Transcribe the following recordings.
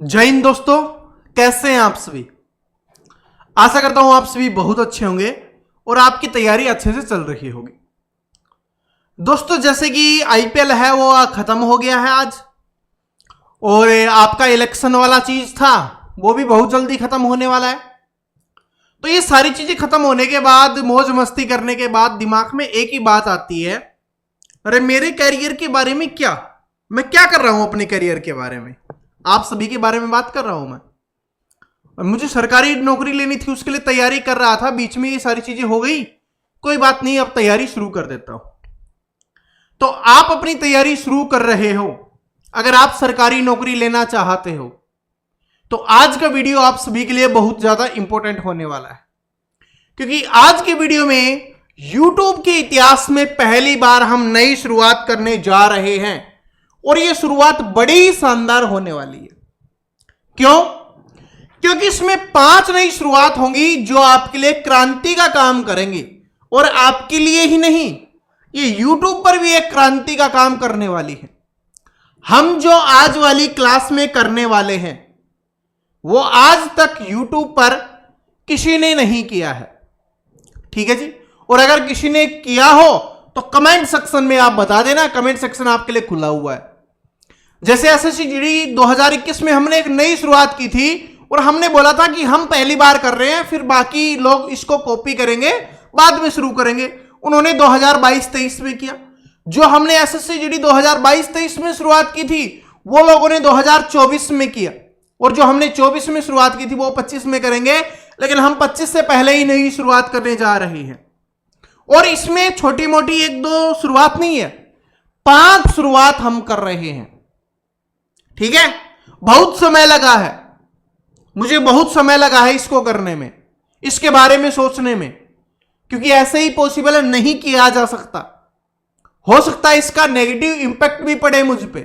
जय हिंद दोस्तों, कैसे हैं आप सभी। आशा करता हूं आप सभी बहुत अच्छे होंगे और आपकी तैयारी अच्छे से चल रही होगी। दोस्तों, जैसे कि आईपीएल है वो खत्म हो गया है आज, और आपका इलेक्शन वाला चीज था वो भी बहुत जल्दी खत्म होने वाला है। तो ये सारी चीजें खत्म होने के बाद, मौज मस्ती करने के बाद दिमाग में एक ही बात आती है, अरे मेरे करियर के बारे में क्या, मैं क्या कर रहा हूं अपने करियर के बारे में, आप सभी के बारे में बात कर रहा हूं मैं। मुझे सरकारी नौकरी लेनी थी, उसके लिए तैयारी कर रहा था, बीच में ये सारी चीजें हो गई, कोई बात नहीं, अब तैयारी शुरू कर देता हूं। तो आप अपनी तैयारी शुरू कर रहे हो, अगर आप सरकारी नौकरी लेना चाहते हो तो आज का वीडियो आप सभी के लिए बहुत ज्यादा इंपॉर्टेंट होने वाला है, क्योंकि आज के वीडियो में YouTube के इतिहास में पहली बार हम नई शुरुआत करने जा रहे हैं, और यह शुरुआत बड़ी शानदार होने वाली है। क्यों? क्योंकि इसमें 5 नई शुरुआत होंगी जो आपके लिए क्रांति का काम करेंगी, और आपके लिए ही नहीं, ये YouTube पर भी एक क्रांति का काम करने वाली है। हम जो आज वाली क्लास में करने वाले हैं वो आज तक YouTube पर किसी ने नहीं किया है, ठीक है जी। और अगर किसी ने किया हो तो कमेंट सेक्शन में आप बता देना, कमेंट सेक्शन आपके लिए खुला हुआ है। जैसे एसएससी जीडी 2021 में हमने एक नई शुरुआत की थी और हमने बोला था कि हम पहली बार कर रहे हैं, फिर बाकी लोग इसको कॉपी करेंगे, बाद में शुरू करेंगे। उन्होंने 2022-23 में किया। जो हमने एसएससी जीडी 2022-23 में शुरुआत की थी वो लोगों ने 2024 में किया, और जो हमने 24 में शुरुआत की थी वो 25 में करेंगे, लेकिन हम 25 से पहले ही नई शुरुआत करने जा रहे हैं। और इसमें छोटी मोटी 1-2 शुरुआत नहीं है, 5 शुरुआत हम कर रहे हैं, ठीक है। बहुत समय लगा है, मुझे बहुत समय लगा है इसको करने में, इसके बारे में सोचने में, क्योंकि ऐसे ही पॉसिबल नहीं किया जा सकता। हो सकता है इसका नेगेटिव इंपैक्ट भी पड़े मुझ पे,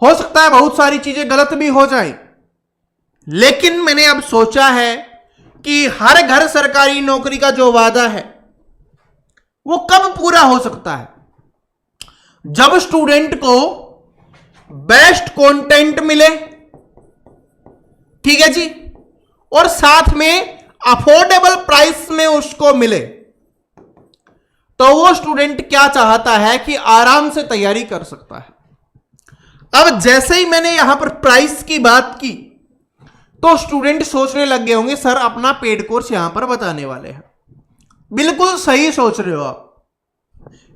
हो सकता है बहुत सारी चीजें गलत भी हो जाए, लेकिन मैंने अब सोचा है कि हर घर सरकारी नौकरी का जो वादा है वो कब पूरा हो सकता है, जब स्टूडेंट को बेस्ट कंटेंट मिले, ठीक है जी, और साथ में अफोर्डेबल प्राइस में उसको मिले। तो वो स्टूडेंट क्या चाहता है कि आराम से तैयारी कर सकता है। अब जैसे ही मैंने यहां पर प्राइस की बात की तो स्टूडेंट सोचने लग गए होंगे, सर अपना पेड कोर्स यहां पर बताने वाले हैं। बिल्कुल सही सोच रहे हो आप,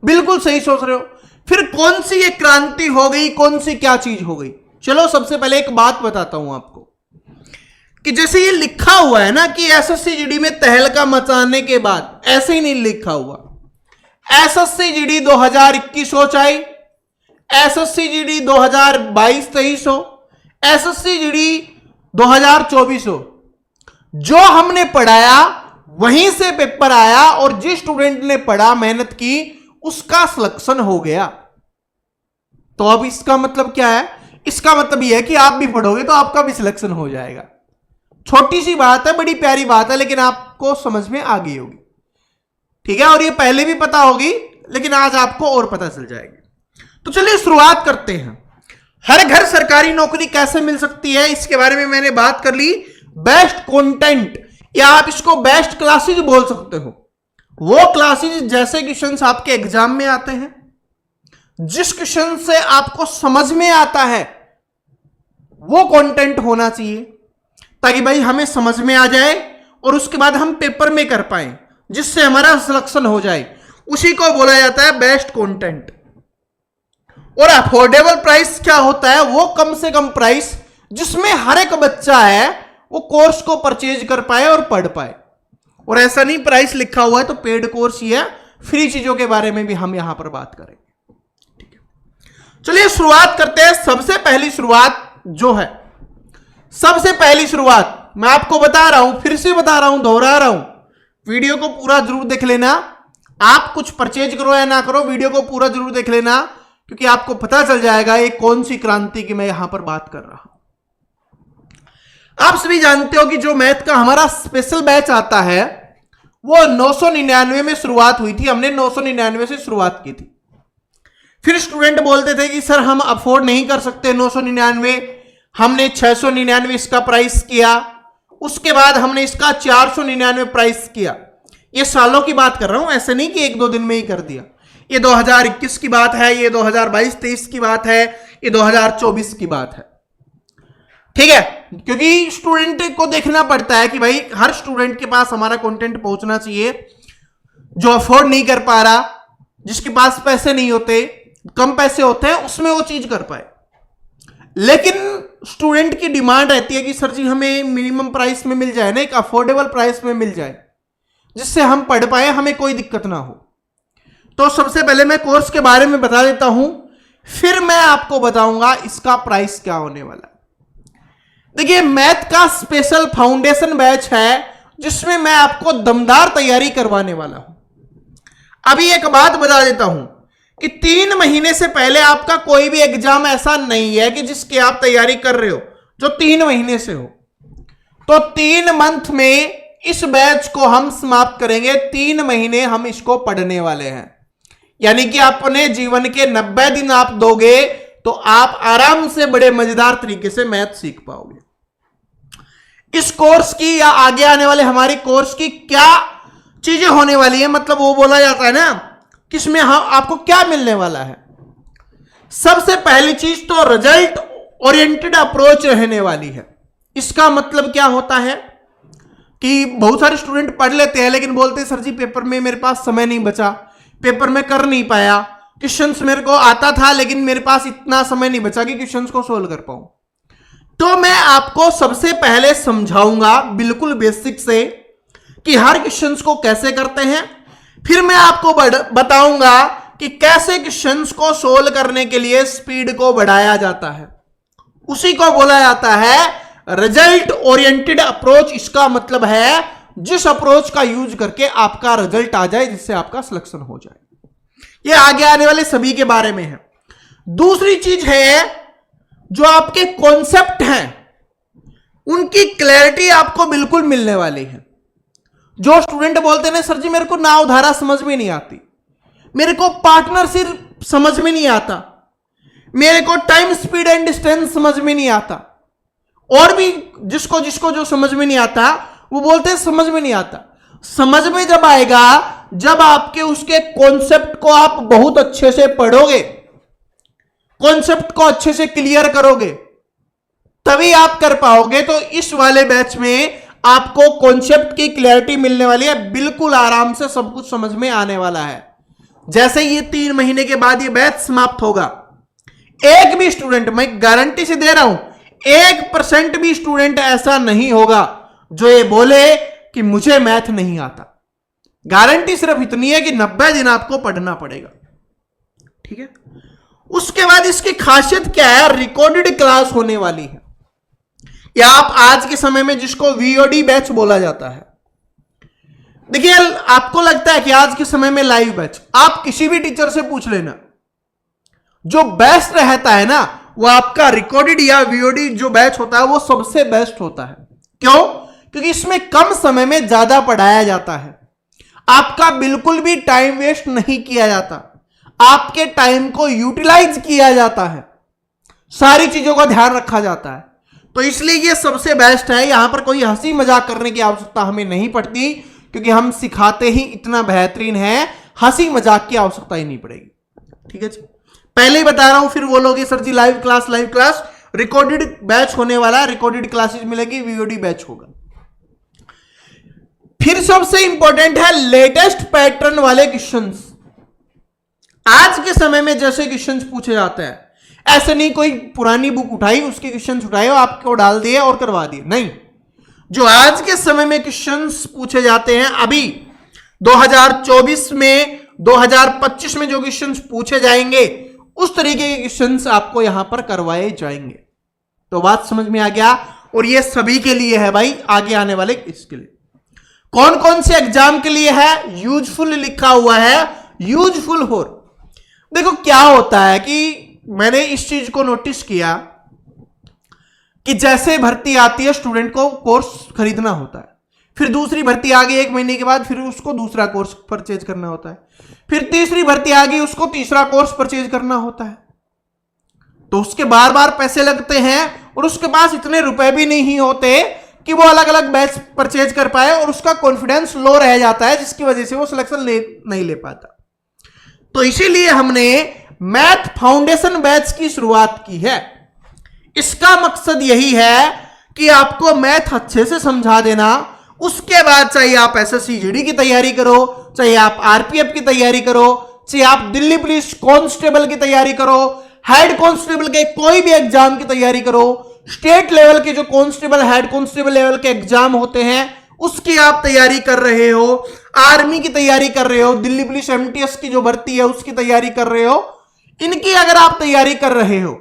बिल्कुल सही सोच रहे हो। फिर कौन सी ये क्रांति हो गई, कौन सी क्या चीज हो गई? चलो सबसे पहले एक बात बताता हूं आपको, कि जैसे ये लिखा हुआ है ना कि एसएससी जीडी में तहलका मचाने के बाद, ऐसे ही नहीं लिखा हुआ। एसएससी जीडी 2021 हो, चाहे एसएससी जीडी 2022-23 हो, एसएससी जीडी 2024 हो, जो हमने पढ़ाया वहीं से पेपर आया, और जिस स्टूडेंट ने पढ़ा, मेहनत की, उसका सिलेक्शन हो गया। तो अब इसका मतलब क्या है? इसका मतलब यह है कि आप भी पढ़ोगे तो आपका भी सिलेक्शन हो जाएगा। छोटी सी बात है, बड़ी प्यारी बात है, लेकिन आपको समझ में आ गई होगी, ठीक है। और ये पहले भी पता होगी, लेकिन आज आपको और पता चल जाएगी। तो चलिए शुरुआत करते हैं। हर घर सरकारी नौकरी कैसे मिल सकती है, इसके बारे में मैंने बात कर ली। बेस्ट कंटेंट, या आप इसको बेस्ट क्लासेज बोल सकते हो। वो क्लासेज जैसे क्वेश्चंस आपके एग्जाम में आते हैं, जिस क्वेश्चन से आपको समझ में आता है वो कंटेंट होना चाहिए, ताकि भाई हमें समझ में आ जाए और उसके बाद हम पेपर में कर पाए, जिससे हमारा सिलेक्शन हो जाए। उसी को बोला जाता है बेस्ट कंटेंट। और अफोर्डेबल प्राइस क्या होता है? वो कम से कम प्राइस जिसमें हर एक बच्चा है वो कोर्स को परचेज कर पाए और पढ़ पाए। और ऐसा नहीं प्राइस लिखा हुआ है तो पेड कोर्स ही है, फ्री चीजों के बारे में भी हम यहां पर बात करेंगे, ठीक है। चलिए शुरुआत करते हैं। सबसे पहली शुरुआत जो है, सबसे पहली शुरुआत मैं आपको बता रहा हूं, फिर से बता रहा हूं, दोहरा रहा हूं, वीडियो को पूरा जरूर देख लेना। आप कुछ परचेज करो या ना करो, वीडियो को पूरा जरूर देख लेना, क्योंकि आपको पता चल जाएगा ये कौन सी क्रांति की मैं यहां पर बात कर रहा हूं। आप सभी जानते हो कि जो मैथ का हमारा स्पेशल बैच आता है वो 999 में शुरुआत हुई थी। हमने 999 से शुरुआत की थी। फिर स्टूडेंट बोलते थे कि सर हम अफोर्ड नहीं कर सकते 999, हमने 699 इसका प्राइस किया, उसके बाद हमने इसका 499 प्राइस किया। ये सालों की बात कर रहा हूं, ऐसे नहीं कि एक दो दिन में ही कर दिया। ये 2021 की बात है, ये 2022-23 की बात है, ये 2024 की बात है। ठीक है, क्योंकि स्टूडेंट को देखना पड़ता है कि भाई हर स्टूडेंट के पास हमारा कंटेंट पहुंचना चाहिए। जो अफोर्ड नहीं कर पा रहा, जिसके पास पैसे नहीं होते, कम पैसे होते हैं, उसमें वो चीज कर पाए। लेकिन स्टूडेंट की डिमांड रहती है कि सर जी हमें मिनिमम प्राइस में मिल जाए ना, एक अफोर्डेबल प्राइस में मिल जाए, जिससे हम पढ़ पाए, हमें कोई दिक्कत ना हो। तो सबसे पहले मैं कोर्स के बारे में बता देता हूं, फिर मैं आपको बताऊंगा इसका प्राइस क्या होने वाला है। देखिए, मैथ का स्पेशल फाउंडेशन बैच है, जिसमें मैं आपको दमदार तैयारी करवाने वाला हूं। अभी एक बात बता देता हूं कि 3 महीने से पहले आपका कोई भी एग्जाम ऐसा नहीं है कि जिसकी आप तैयारी कर रहे हो जो 3 महीने से हो। तो 3 मंथ में इस बैच को हम समाप्त करेंगे। 3 महीने हम इसको पढ़ने वाले हैं, यानी कि अपने जीवन के 90 दिन आप दोगे तो आप आराम से बड़े मजेदार तरीके से मैथ सीख पाओगे। इस कोर्स की या आगे आने वाले हमारी कोर्स की क्या चीजें होने वाली है, मतलब वो बोला जाता है ना कि इसमें आपको क्या मिलने वाला है। सबसे पहली चीज तो रिजल्ट ओरिएंटेड अप्रोच रहने वाली है। इसका मतलब क्या होता है कि बहुत सारे स्टूडेंट पढ़ लेते हैं लेकिन बोलते हैं सर जी पेपर में मेरे पास समय नहीं बचा, पेपर में कर नहीं पाया, क्वेश्चंस मेरे को आता था लेकिन मेरे पास इतना समय नहीं बचा कि क्वेश्चंस को सोल्व कर पाऊं। तो मैं आपको सबसे पहले समझाऊंगा बिल्कुल बेसिक से कि हर क्वेश्चंस को कैसे करते हैं। फिर मैं आपको बताऊंगा कि कैसे क्वेश्चंस को सोल्व करने के लिए स्पीड को बढ़ाया जाता है। उसी को बोला जाता है रिजल्ट ओरिएंटेड अप्रोच। इसका मतलब है जिस अप्रोच का यूज करके आपका रिजल्ट आ जाए, जिससे आपका सिलेक्शन हो जाए। ये आगे आने वाले सभी के बारे में है। दूसरी चीज है जो आपके कॉन्सेप्ट हैं उनकी क्लैरिटी आपको बिल्कुल मिलने वाली है। जो स्टूडेंट बोलते हैं सर जी मेरे को नाव धारा समझ में नहीं आती, मेरे को पार्टनरशिप समझ में नहीं आता, मेरे को टाइम स्पीड एंड डिस्टेंस समझ में नहीं आता, और भी जिसको जिसको जो समझ में नहीं आता वो बोलते हैं समझ में नहीं आता। समझ में जब आएगा जब आपके उसके कॉन्सेप्ट को आप बहुत अच्छे से पढ़ोगे, कॉन्सेप्ट को अच्छे से क्लियर करोगे, तभी आप कर पाओगे। तो इस वाले बैच में आपको कॉन्सेप्ट की क्लैरिटी मिलने वाली है, बिल्कुल आराम से सब कुछ समझ में आने वाला है। जैसे ये 3 महीने के बाद ये बैच समाप्त होगा, एक भी स्टूडेंट, मैं गारंटी से दे रहा हूं, 1% भी स्टूडेंट ऐसा नहीं होगा जो ये बोले कि मुझे मैथ नहीं आता। गारंटी सिर्फ इतनी है कि 90 दिन आपको पढ़ना पड़ेगा। ठीक है, उसके बाद इसकी खासियत क्या है, रिकॉर्डेड क्लास होने वाली है। या आप आज के समय में जिसको वीओडी बैच बोला जाता है। देखिए, आपको लगता है कि आज के समय में लाइव बैच, आप किसी भी टीचर से पूछ लेना, जो बेस्ट रहता है ना वो आपका रिकॉर्डेड या वीओडी जो बैच होता है वो सबसे बेस्ट होता है। क्यों? क्योंकि इसमें कम समय में ज्यादा पढ़ाया जाता है, आपका बिल्कुल भी टाइम वेस्ट नहीं किया जाता, आपके टाइम को यूटिलाइज किया जाता है, सारी चीजों का ध्यान रखा जाता है। तो इसलिए ये सबसे बेस्ट है। यहां पर कोई हंसी मजाक करने की आवश्यकता हमें नहीं पड़ती, क्योंकि हम सिखाते ही इतना बेहतरीन है, हंसी मजाक की आवश्यकता ही नहीं पड़ेगी। ठीक है जी, पहले ही बता रहा हूं, फिर बोलोगे सर जी लाइव क्लास, रिकॉर्डेड बैच होने वाला है, रिकॉर्डेड क्लासेस मिलेगी, वीओडी बैच होगा। फिर सबसे इंपॉर्टेंट है लेटेस्ट पैटर्न वाले क्वेश्चंस। आज के समय में जैसे क्वेश्चंस पूछे जाते हैं, ऐसे नहीं कोई पुरानी बुक उठाई, उसके क्वेश्चंस उठाए और आपको डाल दिए और करवा दिए, नहीं। जो आज के समय में क्वेश्चंस पूछे जाते हैं, अभी 2024 में 2025 में जो क्वेश्चंस पूछे जाएंगे, उस तरीके के क्वेश्चंस आपको यहां पर करवाए जाएंगे। तो बात समझ में आ गया। और ये सभी के लिए है भाई, आगे आने वाले इसके लिए। कौन कौन से एग्जाम के लिए है? यूजफुल लिखा हुआ है, यूजफुल हो। देखो क्या होता है कि मैंने इस चीज को नोटिस किया कि जैसे भर्ती आती है स्टूडेंट को कोर्स खरीदना होता है, फिर दूसरी भर्ती आ गई 1 महीने के बाद, फिर उसको दूसरा कोर्स परचेज करना होता है, फिर तीसरी भर्ती आ गई उसको तीसरा कोर्स परचेज करना होता है। तो उसके बार बार पैसे लगते हैं और उसके पास इतने रुपए भी नहीं होते कि वो अलग अलग बैच परचेज कर पाए, और उसका कॉन्फिडेंस लो रह जाता है, जिसकी वजह से वो सिलेक्शन नहीं ले पाता। तो इसीलिए हमने मैथ फाउंडेशन बैच की शुरुआत की है। इसका मकसद यही है कि आपको मैथ अच्छे से समझा देना, उसके बाद चाहे आप एसएससी जीडी की तैयारी करो, चाहे आप आरपीएफ की तैयारी करो, चाहे आप दिल्ली पुलिस कांस्टेबल की तैयारी करो, हेड कांस्टेबल के कोई भी एग्जाम की तैयारी करो, स्टेट लेवल के जो कांस्टेबल हेड कांस्टेबल लेवल के एग्जाम होते हैं उसकी आप तैयारी कर रहे हो, आर्मी की तैयारी कर रहे हो, दिल्ली पुलिस एमटीएस की जो भर्ती है उसकी तैयारी कर रहे हो, इनकी अगर आप तैयारी कर रहे हो,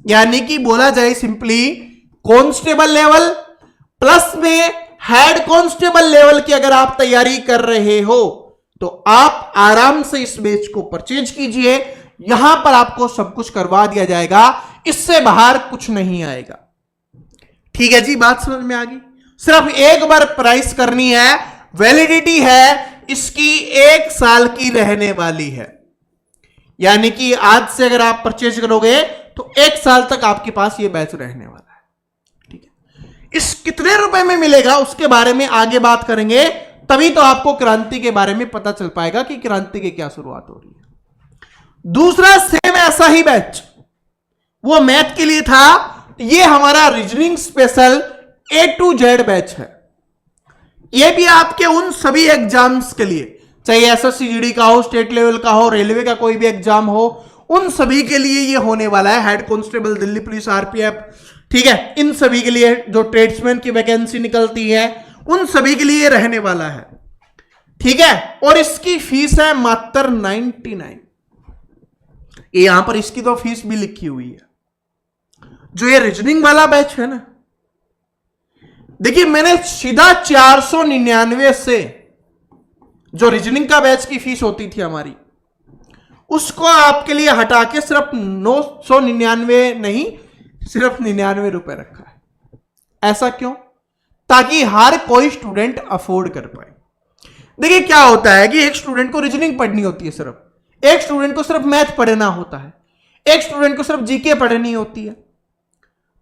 यानी कि बोला जाए सिंपली कांस्टेबल लेवल प्लस में हेड कांस्टेबल लेवल की अगर आप तैयारी कर रहे हो, तो आप आराम से इस बैच को परचेज कीजिए। यहां पर आपको सब कुछ करवा दिया जाएगा, इससे बाहर कुछ नहीं आएगा। ठीक है जी, बात समझ में आ गई। सिर्फ एक बार प्राइस करनी है, वैलिडिटी है इसकी 1 साल की रहने वाली है, यानी कि आज से अगर आप परचेज करोगे तो 1 साल तक आपके पास ये बैच रहने वाला है। ठीक है, इस कितने रुपए में मिलेगा उसके बारे में आगे बात करेंगे, तभी तो आपको क्रांति के बारे में पता चल पाएगा कि क्रांति की क्या शुरुआत हो रही है। दूसरा सेम ऐसा ही बैच वो मैथ के लिए था, ये हमारा reasoning special A to Z batch है। ये भी आपके उन सभी एग्जाम्स के लिए, चाहे एसएससी जीडी का हो, स्टेट लेवल का हो, रेलवे का कोई भी एग्जाम हो, उन सभी के लिए ये होने वाला है। Head constable, Delhi police, RPF, ठीक है, इन सभी के लिए जो ट्रेड्समैन की वैकेंसी निकलती है उन सभी के लिए रहने वाला है। ठीक है, और इसकी फीस है मात्र 99। ये यहां पर इसकी तो फीस भी लिखी हुई है। जो ये रीजनिंग वाला बैच है ना, देखिए मैंने सीधा 499 से जो रीजनिंग का बैच की फीस होती थी हमारी, उसको आपके लिए हटा के सिर्फ 999 नहीं, सिर्फ 99 रुपए रखा है। ऐसा क्यों? ताकि हर कोई स्टूडेंट अफोर्ड कर पाए। देखिए क्या होता है कि एक स्टूडेंट को रीजनिंग पढ़नी होती है, सिर्फ एक स्टूडेंट को सिर्फ मैथ पढ़ना होता है, एक स्टूडेंट को सिर्फ जीके पढ़नी होती है,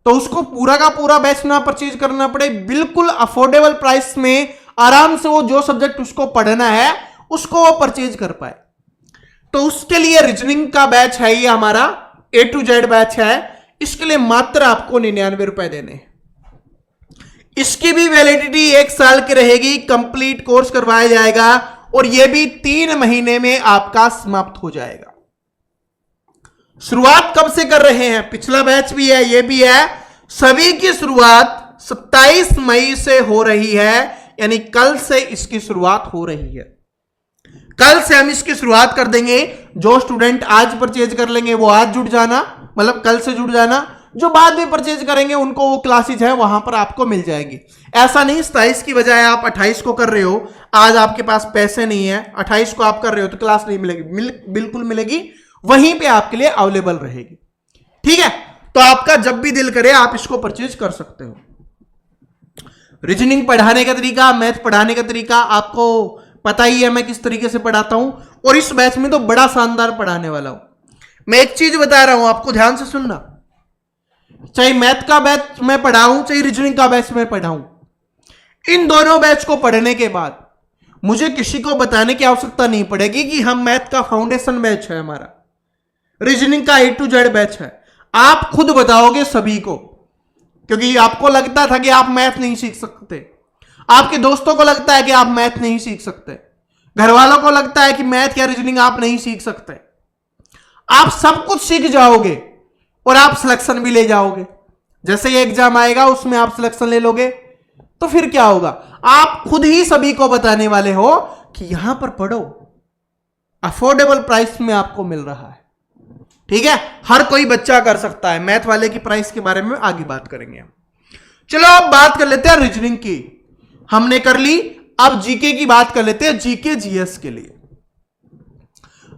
तो उसको पूरा का पूरा बैच ना परचेज करना पड़े, बिल्कुल अफोर्डेबल प्राइस में आराम से वो जो सब्जेक्ट उसको पढ़ना है उसको वो परचेज कर पाए। तो उसके लिए रीजनिंग का बैच है, ये हमारा A to Z बैच है। इसके लिए मात्र आपको 99 रुपए देने हैं। इसकी भी वैलिडिटी 1 साल की रहेगी, कंप्लीट कोर्स करवाया जाएगा और यह भी 3 महीने में आपका समाप्त हो जाएगा। शुरुआत कब से कर रहे हैं? पिछला बैच भी है, यह भी है। सभी की शुरुआत 27 मई से हो रही है, यानी कल से इसकी शुरुआत हो रही है। कल से हम इसकी शुरुआत कर देंगे। जो स्टूडेंट आज परचेज कर लेंगे वो आज जुड़ जाना, मतलब कल से जुड़ जाना। जो बाद में परचेज करेंगे उनको वो क्लासेज है वहां पर आपको मिल जाएगी। ऐसा नहीं 27 की बजाय आप 28 को कर रहे हो, आज आपके पास पैसे नहीं है, 28 को आप कर रहे हो तो क्लास नहीं मिलेगी, बिल्कुल मिलेगी, वहीं पे आपके लिए अवेलेबल रहेगी। ठीक है, तो आपका जब भी दिल करे आप इसको परचेज कर सकते हो। रीजनिंग पढ़ाने का तरीका, मैथ पढ़ाने का तरीका आपको पता ही है मैं किस तरीके से पढ़ाता हूं, और इस बैच में तो बड़ा शानदार पढ़ाने वाला हूं। मैं एक चीज बता रहा हूं, आपको ध्यान से सुनना। चाहे मैथ का बैच मैं पढ़ाऊं, चाहे रीजनिंग का बैच मैं पढ़ाऊं, इन दोनों बैच को पढ़ने के बाद मुझे किसी को बताने की आवश्यकता नहीं पड़ेगी कि हम मैथ का फाउंडेशन बैच है हमारा, रीजनिंग का A to Z बैच है। आप खुद बताओगे सभी को, क्योंकि आपको लगता था कि आप मैथ नहीं सीख सकते, आपके दोस्तों को लगता है कि आप मैथ नहीं सीख सकते, घर वालों को लगता है कि मैथ या रीजनिंग आप नहीं सीख सकते। आप सब कुछ सीख जाओगे और आप सिलेक्शन भी ले जाओगे। जैसे ये एग्जाम आएगा उसमें आप सिलेक्शन ले लोगे, तो फिर क्या होगा? आप खुद ही सभी को बताने वाले हो कि यहां पर पढ़ो, अफोर्डेबल प्राइस में आपको मिल रहा है। ठीक है, हर कोई बच्चा कर सकता है। मैथ वाले की प्राइस के बारे में आगे बात करेंगे हम। चलो अब बात कर लेते हैं रीजनिंग की, हमने कर ली। अब जीके की बात कर लेते हैं। जीके जीएस के लिए,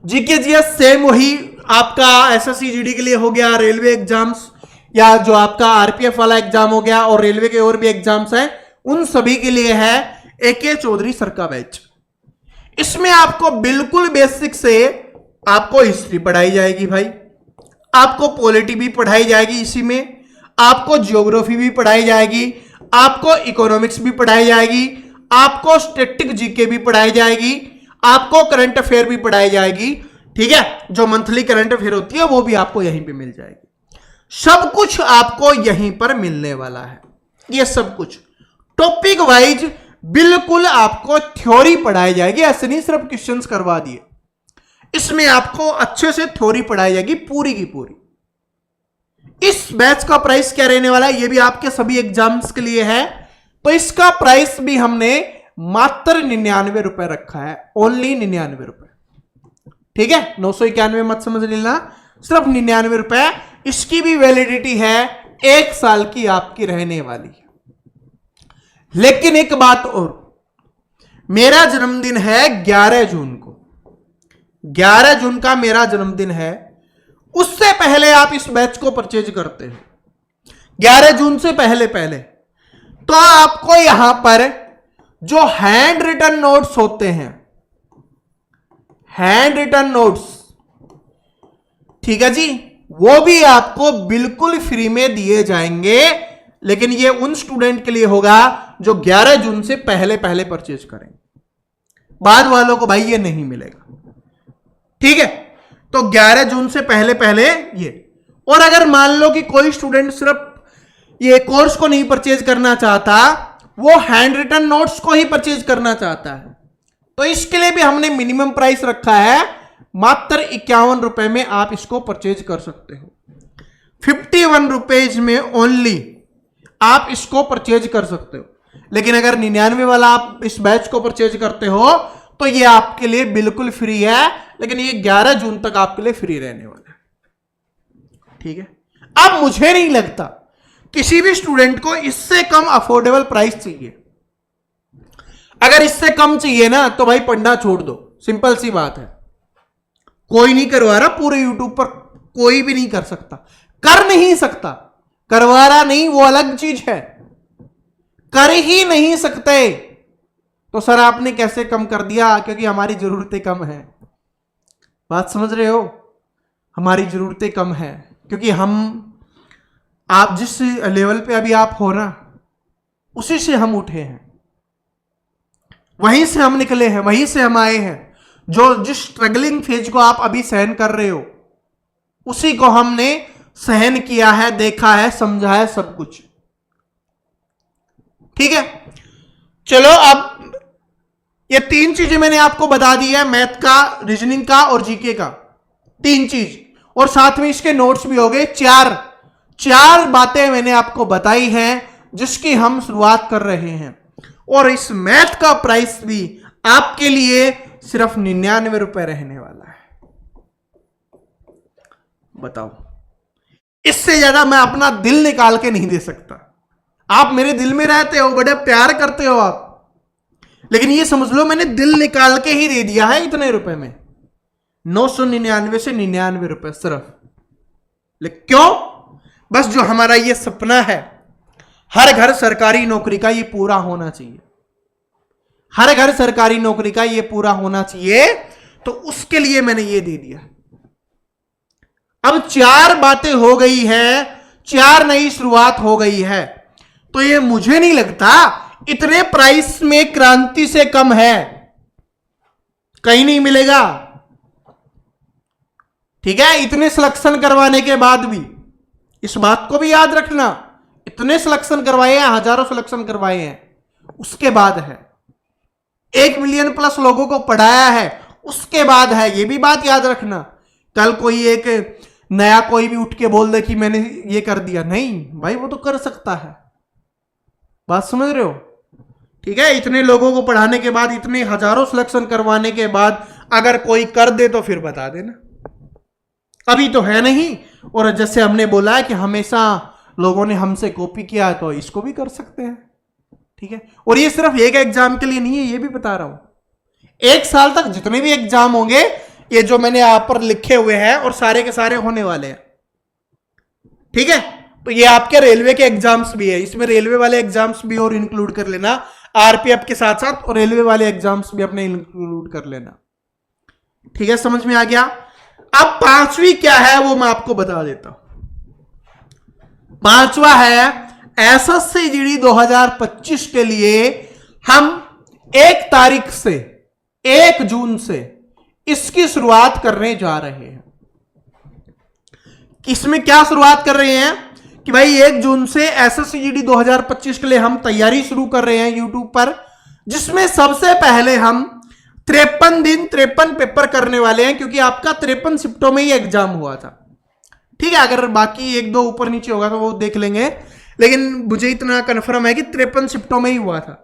जीके जीएस सेम वही आपका एसएससी जीडी के लिए हो गया, रेलवे एग्जाम्स या जो आपका आरपीएफ वाला एग्जाम हो गया, और रेलवे के और भी एग्जाम्स हैं उन सभी के लिए है AK चौधरी सर का बैच। इसमें आपको बिल्कुल बेसिक से आपको हिस्ट्री पढ़ाई जाएगी भाई, आपको पॉलिटी भी पढ़ाई जाएगी, इसी में आपको ज्योग्राफी भी पढ़ाई जाएगी, आपको इकोनॉमिक्स भी पढ़ाई जाएगी, आपको स्टैटिक जीके भी पढ़ाई जाएगी, आपको करंट अफेयर भी पढ़ाई जाएगी। ठीक है, जो मंथली करंट अफेयर होती है वो भी आपको यहीं पे मिल जाएगी। सब कुछ आपको यहीं पर मिलने वाला है। ये सब कुछ टॉपिक वाइज बिल्कुल आपको थ्योरी पढ़ाई जाएगी, ऐसे नहीं सिर्फ क्वेश्चंस करवा दिए। इसमें आपको अच्छे से थ्योरी पढ़ाई जाएगी पूरी की पूरी। इस बैच का प्राइस क्या रहने वाला है, ये भी आपके सभी एग्जाम्स के लिए है। तो इसका प्राइस भी हमने मात्र 99 रुपए रखा है, ओनली 99 रुपए। ठीक है, 991 मत समझ लेना, सिर्फ 99 रुपए। इसकी भी वैलिडिटी है 1 साल की आपकी रहने वाली है। लेकिन एक बात और, मेरा जन्मदिन है 11 जून को, 11 जून का मेरा जन्मदिन है। उससे पहले आप इस बैच को परचेज करते हैं 11 जून से पहले तो आपको यहां पर जो हैंड रिटन नोट्स होते हैं, हैंड रिटन नोट्स, ठीक है जी, वो भी आपको बिल्कुल फ्री में दिए जाएंगे। लेकिन ये उन स्टूडेंट के लिए होगा जो 11 जून से पहले परचेज करेंगे, बाद वालों को भाई ये नहीं मिलेगा। ठीक है, तो 11 जून से पहले ये। और अगर मान लो कि कोई स्टूडेंट सिर्फ ये कोर्स को नहीं परचेज करना चाहता, वो हैंड रिटन नोट्स को ही परचेज करना चाहता है, तो इसके लिए भी हमने मिनिमम प्राइस रखा है मात्र 51 रुपए में आप इसको परचेज कर सकते हो। 51 रुपीज में ओनली आप इसको परचेज कर सकते हो। लेकिन अगर 99 वाला आप इस बैच को परचेज करते हो तो ये आपके लिए बिल्कुल फ्री है, लेकिन ये 11 जून तक आपके लिए फ्री रहने वाला है। ठीक है, अब मुझे नहीं लगता किसी भी स्टूडेंट को इससे कम अफोर्डेबल प्राइस चाहिए। अगर इससे कम चाहिए ना तो भाई पढ़ना छोड़ दो, सिंपल सी बात है। कोई नहीं करवा रहा, पूरे यूट्यूब पर कोई भी नहीं कर सकता, कर नहीं सकता। करवा रहा नहीं वो अलग चीज है, कर ही नहीं सकते। तो सर आपने कैसे कम कर दिया? क्योंकि हमारी जरूरतें कम है। बात समझ रहे हो? हमारी जरूरतें कम है क्योंकि हम, आप जिस लेवल पे अभी आप हो ना, उसी से हम उठे हैं, वहीं से हम निकले हैं, वहीं से हम आए हैं। जो जिस स्ट्रगलिंग फेज को आप अभी सहन कर रहे हो, उसी को हमने सहन किया है, देखा है, समझा है, सब कुछ। ठीक है, चलो अब ये 3 चीजें मैंने आपको बता दी है, मैथ का, रीजनिंग का और जीके का, 3 चीज, और साथ में इसके नोट्स भी हो गए। 4 बातें मैंने आपको बताई हैं जिसकी हम शुरुआत कर रहे हैं। और इस मैथ का प्राइस भी आपके लिए सिर्फ 99 रुपए रहने वाला है। बताओ, इससे ज्यादा मैं अपना दिल निकाल के नहीं दे सकता। आप मेरे दिल में रहते हो, बड़े प्यार करते हो आप, लेकिन ये समझ लो मैंने दिल निकाल के ही दे दिया है इतने रुपए में, 999 से 99 रुपए सिर्फ। लेकिन क्यों? बस जो हमारा ये सपना है, हर घर सरकारी नौकरी का, ये पूरा होना चाहिए। हर घर सरकारी नौकरी का ये पूरा होना चाहिए, तो उसके लिए मैंने ये दे दिया। अब 4 बातें हो गई है, 4 नई शुरुआत हो गई है, तो ये मुझे नहीं लगता इतने प्राइस में क्रांति से कम है, कहीं नहीं मिलेगा। ठीक है, इतने सिलेक्शन करवाने के बाद भी, इस बात को भी याद रखना, इतने सिलेक्शन करवाए हैं, हजारों सिलेक्शन करवाए हैं, उसके बाद है 1 मिलियन प्लस लोगों को पढ़ाया है, उसके बाद है। ये भी बात याद रखना, कल कोई एक नया कोई भी उठ के बोल दे कि मैंने ये कर दिया, नहीं भाई, वो तो कर सकता है। बात समझ रहे हो? ठीक है, इतने लोगों को पढ़ाने के बाद, इतने हजारों सिलेक्शन करवाने के बाद अगर कोई कर दे तो फिर बता देना, अभी तो है नहीं। और जैसे हमने बोला है कि हमेशा लोगों ने हमसे कॉपी किया, तो इसको भी कर सकते हैं। ठीक है, और ये सिर्फ एक एग्जाम के लिए नहीं है, ये भी बता रहा हूं, 1 साल तक जितने भी एग्जाम होंगे, ये जो मैंने यहां पर लिखे हुए हैं, और सारे के सारे होने वाले हैं। ठीक है, तो ये आपके रेलवे के एग्जाम्स भी है, इसमें रेलवे वाले एग्जाम्स भी और इंक्लूड कर लेना, आरपीएफ के साथ साथ, और रेलवे वाले एग्जाम्स भी अपने इंक्लूड कर लेना। ठीक है, समझ में आ गया? अब 5वीं क्या है वो मैं आपको बता देता हूं। पांचवा है एसएससी जीडी 2025 के लिए हम 1 तारीख से 1 जून से इसकी शुरुआत करने जा रहे हैं। इसमें क्या शुरुआत कर रहे हैं कि भाई 1 जून से एसएससी जीडी 2025 के लिए हम तैयारी शुरू कर रहे हैं यूट्यूब पर, जिसमें सबसे पहले हम 53 दिन 53 पेपर करने वाले हैं, क्योंकि आपका 53 शिफ्टों में ही एग्जाम हुआ था। ठीक है, अगर बाकी 1-2 ऊपर नीचे होगा तो वो देख लेंगे, लेकिन मुझे इतना कंफर्म है कि 53 शिफ्टों में ही हुआ था।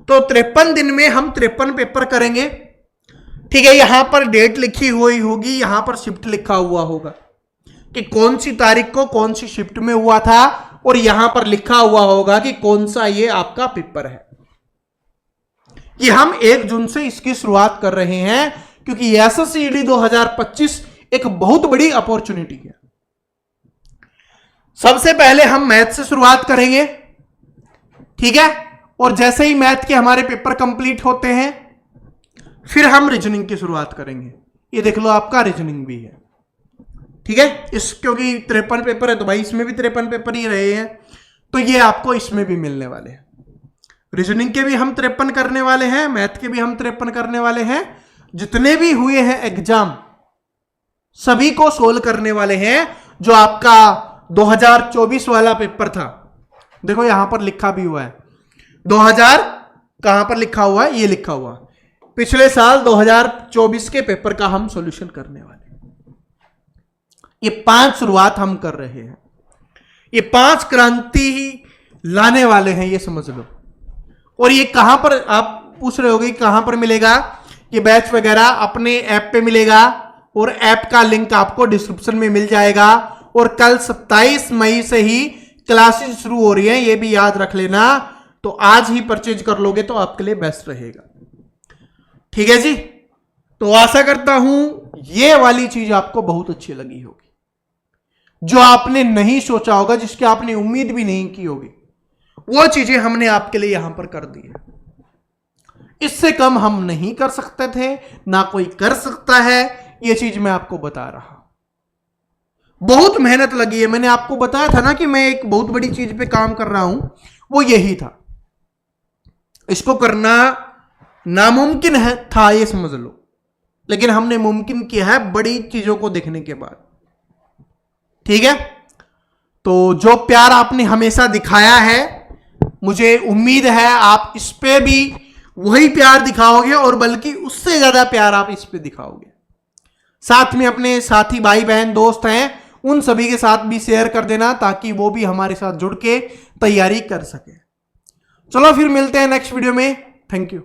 तो 53 दिन में हम 53 पेपर करेंगे। ठीक है, यहां पर डेट लिखी हुई होगी, यहां पर शिफ्ट लिखा हुआ होगा कि कौन सी तारीख को कौन सी शिफ्ट में हुआ था, और यहां पर लिखा हुआ होगा कि कौन सा ये आपका पेपर है। कि हम 1 जून से इसकी शुरुआत कर रहे हैं, क्योंकि एसएससी जीडी 2025 एक बहुत बड़ी अपॉर्चुनिटी है। सबसे पहले हम मैथ से शुरुआत करेंगे। ठीक है, और जैसे ही मैथ के हमारे पेपर कंप्लीट होते हैं फिर हम रीजनिंग की शुरुआत करेंगे। ये देख लो आपका रीजनिंग भी है। ठीक है, इस क्योंकि 53 पेपर है तो भाई इसमें भी 53 पेपर ही रहे हैं, तो ये आपको इसमें भी मिलने वाले हैं। रीजनिंग के भी हम 53 करने वाले हैं, मैथ के भी हम 53 करने वाले हैं। जितने भी हुए हैं एग्जाम सभी को सोल्व करने वाले हैं। जो आपका 2024 वाला पेपर था, देखो यहां पर लिखा भी हुआ है 2000, कहां पर लिखा हुआ है, ये लिखा हुआ पिछले साल 2024 के पेपर का हम सॉल्यूशन करने वाले हैं। ये 5 शुरुआत हम कर रहे हैं, ये 5 क्रांति ही लाने वाले हैं, ये समझ लो। और ये कहां पर, आप पूछ रहे होगे कहां पर मिलेगा, ये बैच वगैरह अपने ऐप पे मिलेगा, और ऐप का लिंक आपको डिस्क्रिप्शन में मिल जाएगा। और कल 27 मई से ही क्लासेस शुरू हो रही हैं, ये भी याद रख लेना। तो आज ही परचेज कर लोगे तो आपके लिए बेस्ट रहेगा। ठीक है जी, तो आशा करता हूं ये वाली चीज आपको बहुत अच्छी लगी होगी, जो आपने नहीं सोचा होगा, जिसकी आपने उम्मीद भी नहीं की होगी, वो चीजें हमने आपके लिए यहां पर कर दी है। इससे कम हम नहीं कर सकते थे, ना कोई कर सकता है। ये चीज मैं आपको बता रहा, बहुत मेहनत लगी है। मैंने आपको बताया था ना कि मैं एक बहुत बड़ी चीज पे काम कर रहा हूं, वो यही था। इसको करना नामुमकिन है था, ये समझ लो, लेकिन हमने मुमकिन किया है बड़ी चीजों को देखने के बाद। ठीक है, तो जो प्यार आपने हमेशा दिखाया है, मुझे उम्मीद है आप इस पे भी वही प्यार दिखाओगे, और बल्कि उससे ज्यादा प्यार आप इस पे दिखाओगे। साथ में अपने साथी भाई बहन दोस्त हैं उन सभी के साथ भी शेयर कर देना, ताकि वो भी हमारे साथ जुड़ के तैयारी कर सके। चलो फिर मिलते हैं नेक्स्ट वीडियो में। Thank you.